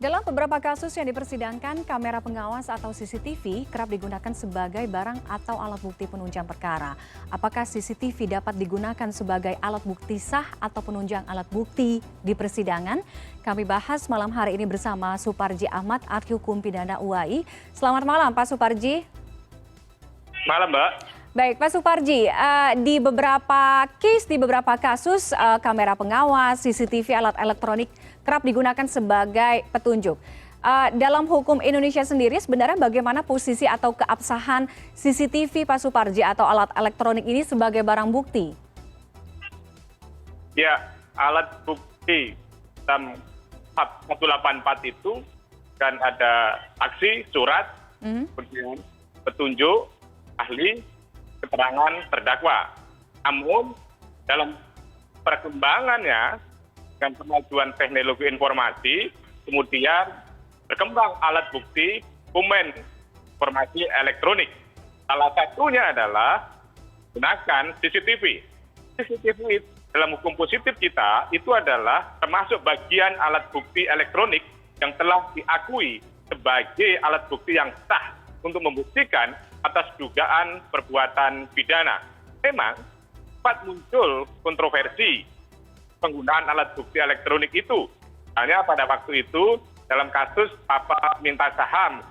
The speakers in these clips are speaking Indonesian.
Dalam beberapa kasus yang dipersidangkan, kamera pengawas atau CCTV kerap digunakan sebagai barang atau alat bukti penunjang perkara. Apakah CCTV dapat digunakan sebagai alat bukti sah atau penunjang alat bukti di persidangan? Kami bahas malam hari ini bersama Suparji Ahmad, Ahli Hukum Pidana UAI. Selamat malam, Pak Suparji. Malam, Mbak. Baik, Pak Suparji, di beberapa kasus kamera pengawas, CCTV, alat elektronik kerap digunakan sebagai petunjuk. Dalam hukum Indonesia sendiri, sebenarnya bagaimana posisi atau keabsahan CCTV, Pak Suparji, atau alat elektronik ini sebagai barang bukti? Ya, alat bukti dalam 184 itu kan ada saksi, surat, kemudian petunjuk, ahli, keterangan terdakwa. Namun dalam perkembangannya dengan kemajuan teknologi informasi, kemudian berkembang alat bukti dokumen informasi elektronik. Salah satunya adalah gunakan CCTV. CCTV dalam hukum positif kita itu adalah termasuk bagian alat bukti elektronik yang telah diakui sebagai alat bukti yang sah untuk membuktikan atas dugaan perbuatan pidana. Memang sempat muncul kontroversi penggunaan alat bukti elektronik itu. Misalnya pada waktu itu dalam kasus Papa minta saham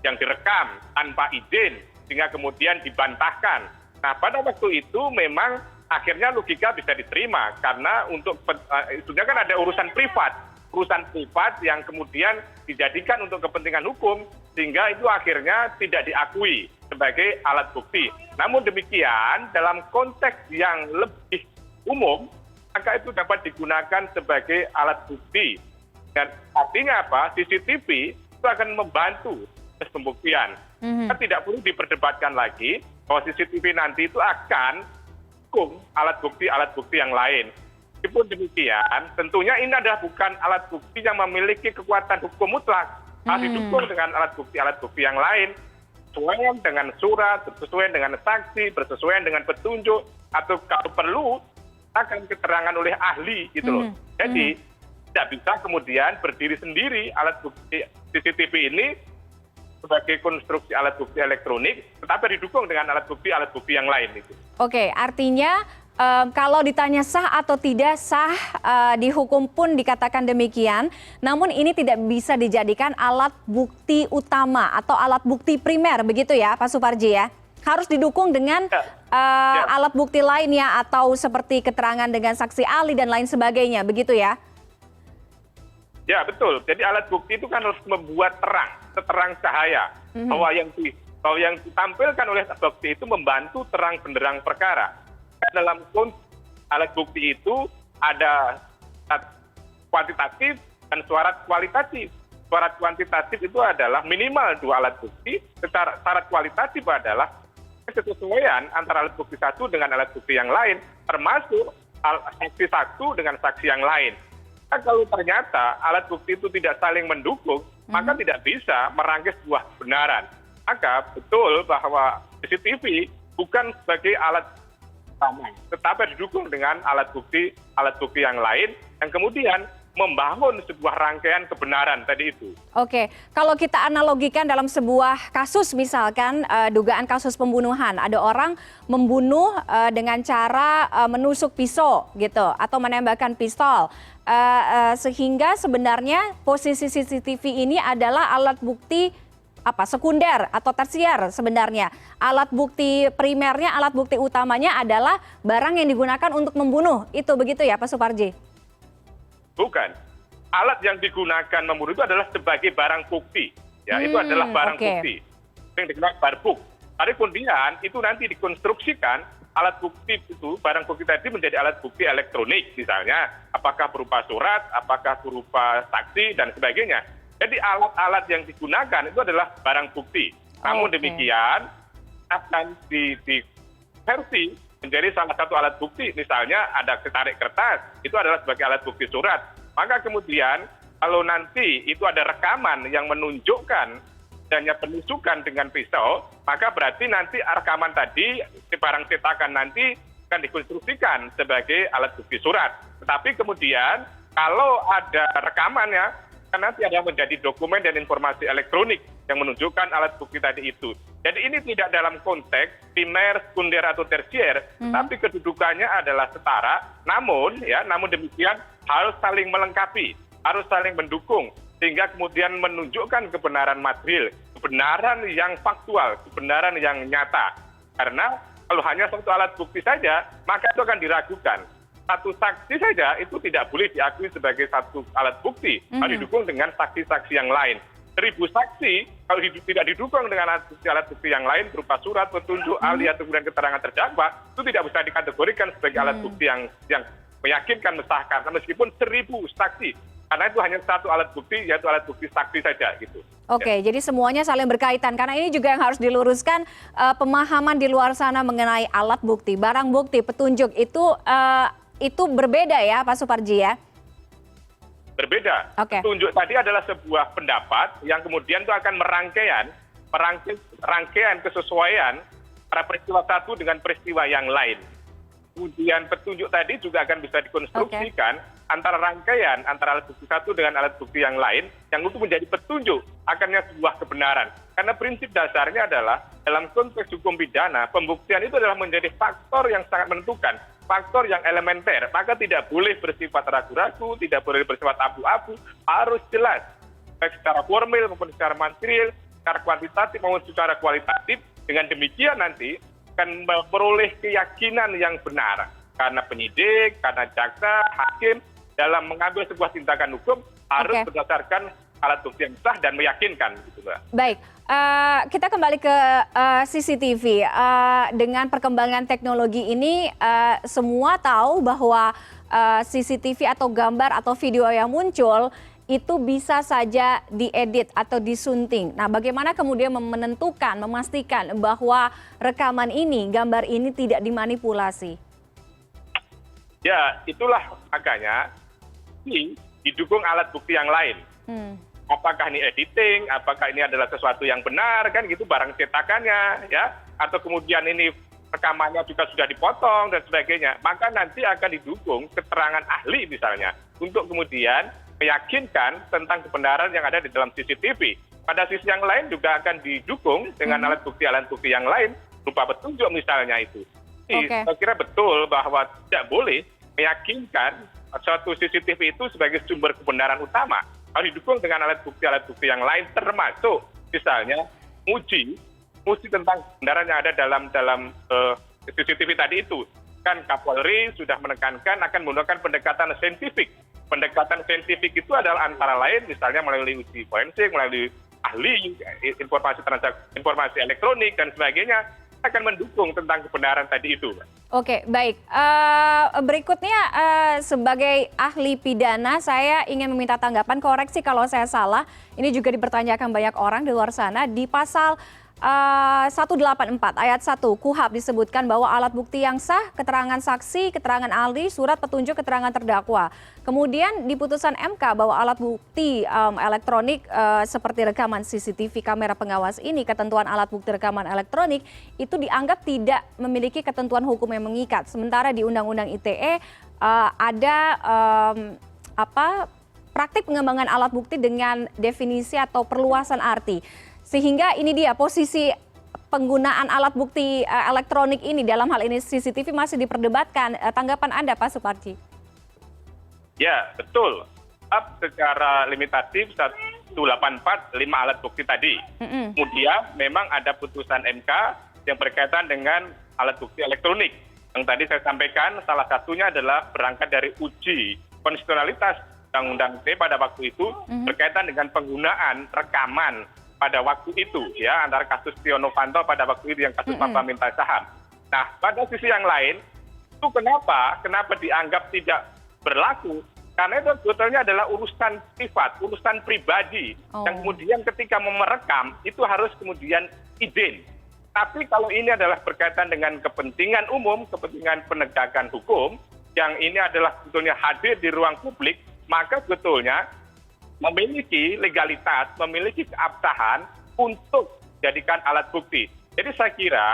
yang direkam tanpa izin sehingga kemudian dibantahkan. Nah, pada waktu itu memang akhirnya logika bisa diterima karena untuk itunya kan ada urusan privat yang kemudian dijadikan untuk kepentingan hukum sehingga itu akhirnya tidak diakui sebagai alat bukti. Namun demikian dalam konteks yang lebih umum maka itu dapat digunakan sebagai alat bukti. Dan artinya apa? CCTV itu akan membantu proses pembuktian. Kita tidak perlu diperdebatkan lagi bahwa CCTV nanti itu akan mendukung alat bukti yang lain. Meskipun demikian, tentunya ini adalah bukan alat bukti yang memiliki kekuatan hukum mutlak. Harus didukung dengan alat bukti yang lain, bersesuaian dengan surat, bersesuaian dengan saksi, bersesuaian dengan petunjuk, atau kalau perlu akan keterangan oleh ahli gitu loh. Jadi tidak bisa kemudian berdiri sendiri alat bukti CCTV ini sebagai konstruksi alat bukti elektronik, tetapi didukung dengan alat bukti yang lain itu. Oke, artinya kalau ditanya sah atau tidak sah, di hukum pun dikatakan demikian, namun ini tidak bisa dijadikan alat bukti utama atau alat bukti primer, begitu ya Pak Suparji ya? Harus didukung dengan alat bukti lainnya atau seperti keterangan dengan saksi ahli dan lain sebagainya, begitu ya? Ya, betul. Jadi alat bukti itu kan harus membuat terang cahaya, bahwa yang ditampilkan oleh alat bukti itu membantu terang benderang perkara. Dalam konteks alat bukti itu ada kuantitatif dan syarat kualitatif. Syarat kuantitatif itu adalah minimal 2 alat bukti, syarat kualitatif adalah kesesuaian antara alat bukti satu dengan alat bukti yang lain, termasuk saksi satu dengan saksi yang lain. Nah, kalau ternyata alat bukti itu tidak saling mendukung, maka tidak bisa merangkai sebuah kebenaran. Maka betul bahwa CCTV bukan sebagai alat utama, tetapi didukung dengan alat bukti yang lain yang kemudian membangun sebuah rangkaian kebenaran tadi itu. Oke, kalau kita analogikan dalam sebuah kasus misalkan dugaan kasus pembunuhan, ada orang membunuh dengan cara menusuk pisau gitu atau menembakkan pistol, sehingga sebenarnya posisi CCTV ini adalah alat bukti sekunder atau tersier sebenarnya. Alat bukti primernya, alat bukti utamanya adalah barang yang digunakan untuk membunuh. Itu begitu ya Pak Suparji? Bukan. Alat yang digunakan membunuh itu adalah sebagai barang bukti. Ya, itu adalah barang bukti. Yang dikenal barbuk. Tapi kemudian itu nanti dikonstruksikan alat bukti itu, barang bukti tadi menjadi alat bukti elektronik misalnya. Apakah berupa surat, apakah berupa saksi, dan sebagainya. Jadi alat-alat yang digunakan itu adalah barang bukti. Namun demikian akan diversi menjadi salah satu alat bukti. Misalnya ada ketarik kertas, itu adalah sebagai alat bukti surat. Maka kemudian kalau nanti itu ada rekaman yang menunjukkan adanya penusukan dengan pisau, maka berarti nanti rekaman tadi, barang cetakan nanti akan dikonstruksikan sebagai alat bukti surat. Tetapi kemudian kalau ada rekamannya karena nanti ada menjadi dokumen dan informasi elektronik yang menunjukkan alat bukti tadi itu. Jadi ini tidak dalam konteks primer, sekunder atau tersier, tapi kedudukannya adalah setara. Namun demikian harus saling melengkapi, harus saling mendukung, sehingga kemudian menunjukkan kebenaran material, kebenaran yang faktual, kebenaran yang nyata. Karena kalau hanya satu alat bukti saja, maka itu akan diragukan. Satu saksi saja itu tidak boleh diakui sebagai satu alat bukti, harus didukung dengan saksi-saksi yang lain. 1.000 saksi kalau tidak didukung dengan alat bukti yang lain berupa surat, petunjuk, ahli atau kemudian keterangan terdakwa, itu tidak bisa dikategorikan sebagai alat bukti yang meyakinkan, mensahkan, meskipun 1.000 saksi. Karena itu hanya satu alat bukti, yaitu alat bukti saksi saja gitu. Oke, jadi semuanya saling berkaitan. Karena ini juga yang harus diluruskan, pemahaman di luar sana mengenai alat bukti, barang bukti, petunjuk itu berbeda ya Pak Suparji ya? Berbeda. Okay. Petunjuk tadi adalah sebuah pendapat yang kemudian itu akan rangkaian kesesuaian antara peristiwa satu dengan peristiwa yang lain. Kemudian petunjuk tadi juga akan bisa dikonstruksikan antara rangkaian antara alat bukti satu dengan alat bukti yang lain yang untuk menjadi petunjuk akannya sebuah kebenaran. Karena prinsip dasarnya adalah dalam konteks hukum pidana, pembuktian itu adalah menjadi faktor yang sangat menentukan, faktor yang elementer. Maka tidak boleh bersifat ragu-ragu, tidak boleh bersifat abu-abu, harus jelas baik secara formil maupun secara material, secara kuantitatif maupun secara kualitatif. Dengan demikian nanti akan memperoleh keyakinan yang benar karena penyidik, karena jaksa, hakim dalam mengambil sebuah tindakan hukum harus berdasarkan alat bukti yang sah dan meyakinkan, gitu Mbak. Baik, kita kembali ke CCTV. Dengan perkembangan teknologi ini, semua tahu bahwa CCTV atau gambar atau video yang muncul itu bisa saja diedit atau disunting. Nah, bagaimana kemudian menentukan, memastikan bahwa rekaman ini, gambar ini tidak dimanipulasi? Ya, itulah makanya didukung alat bukti yang lain. Apakah ini editing, apakah ini adalah sesuatu yang benar, kan gitu, barang cetakannya, ya, atau kemudian ini rekamannya juga sudah dipotong dan sebagainya. Maka nanti akan didukung keterangan ahli misalnya untuk kemudian meyakinkan tentang kebenaran yang ada di dalam CCTV. Pada sisi yang lain juga akan didukung dengan alat bukti yang lain berupa petunjuk misalnya itu. Saya kira betul bahwa tidak boleh meyakinkan suatu CCTV itu sebagai sumber kebenaran utama. Harus didukung dengan alat bukti yang lain, termasuk misalnya uji tentang kebenaran yang ada dalam CCTV tadi itu. Kan Kapolri sudah menekankan akan menggunakan pendekatan saintifik. Pendekatan saintifik itu adalah antara lain misalnya melalui uji forensik, melalui ahli, informasi elektronik dan sebagainya, akan mendukung tentang kebenaran tadi itu. Oke, baik. Berikutnya sebagai ahli pidana, saya ingin meminta tanggapan, koreksi kalau saya salah. Ini juga dipertanyakan banyak orang di luar sana. Di pasal 184 ayat 1 KUHP disebutkan bahwa alat bukti yang sah, keterangan saksi, keterangan ahli, surat petunjuk, keterangan terdakwa. Kemudian di putusan MK bahwa alat bukti elektronik seperti rekaman CCTV kamera pengawas ini, ketentuan alat bukti rekaman elektronik itu dianggap tidak memiliki ketentuan hukum yang mengikat. Sementara di Undang-Undang ITE ada praktik pengembangan alat bukti dengan definisi atau perluasan arti. Sehingga ini dia posisi penggunaan alat bukti elektronik ini, dalam hal ini CCTV, masih diperdebatkan. Tanggapan Anda Pak Suparji? Ya, betul. Secara limitatif 184 5 alat bukti tadi. Kemudian memang ada putusan MK yang berkaitan dengan alat bukti elektronik. Yang tadi saya sampaikan salah satunya adalah berangkat dari uji konstitusionalitas Undang-Undang ITE pada waktu itu berkaitan dengan penggunaan rekaman pada waktu itu, ya, antara kasus Setia Novanto pada waktu itu yang kasus Papa minta saham. Nah, pada sisi yang lain, itu kenapa dianggap tidak berlaku? Karena itu sebetulnya adalah urusan privat, urusan pribadi, yang kemudian ketika merekam itu harus kemudian izin. Tapi kalau ini adalah berkaitan dengan kepentingan umum, kepentingan penegakan hukum, yang ini adalah sebetulnya hadir di ruang publik, maka sebetulnya memiliki legalitas, memiliki keabsahan untuk jadikan alat bukti. Jadi saya kira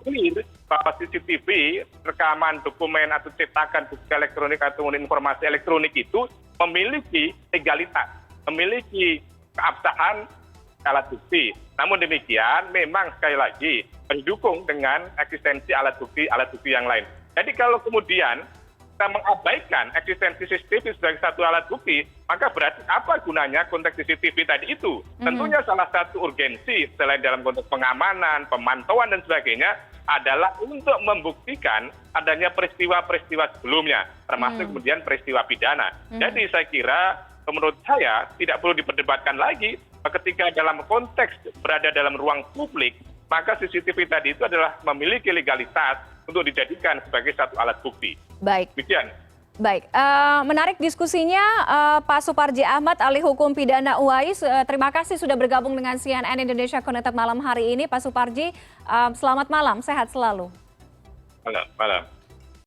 clear bahwa CCTV, rekaman dokumen atau cetakan bukti elektronik atau informasi elektronik itu memiliki legalitas. memiliki keabsahan alat bukti. Namun demikian, memang sekali lagi didukung dengan eksistensi alat bukti yang lain. Jadi kalau kemudian kita mengabaikan eksistensi CCTV sebagai satu alat bukti, maka berarti apa gunanya konteks CCTV tadi itu? Tentunya salah satu urgensi selain dalam konteks pengamanan, pemantauan dan sebagainya adalah untuk membuktikan adanya peristiwa-peristiwa sebelumnya, termasuk kemudian peristiwa pidana. Jadi saya kira menurut saya tidak perlu diperdebatkan lagi ketika dalam konteks berada dalam ruang publik, maka CCTV tadi itu adalah memiliki legalitas untuk dijadikan sebagai satu alat bukti. Baik. Demikian. Baik, menarik diskusinya Pak Suparji Ahmad, ahli hukum pidana UAI. Terima kasih sudah bergabung dengan CNN Indonesia Connected malam hari ini, Pak Suparji. Selamat malam, sehat selalu. Malam.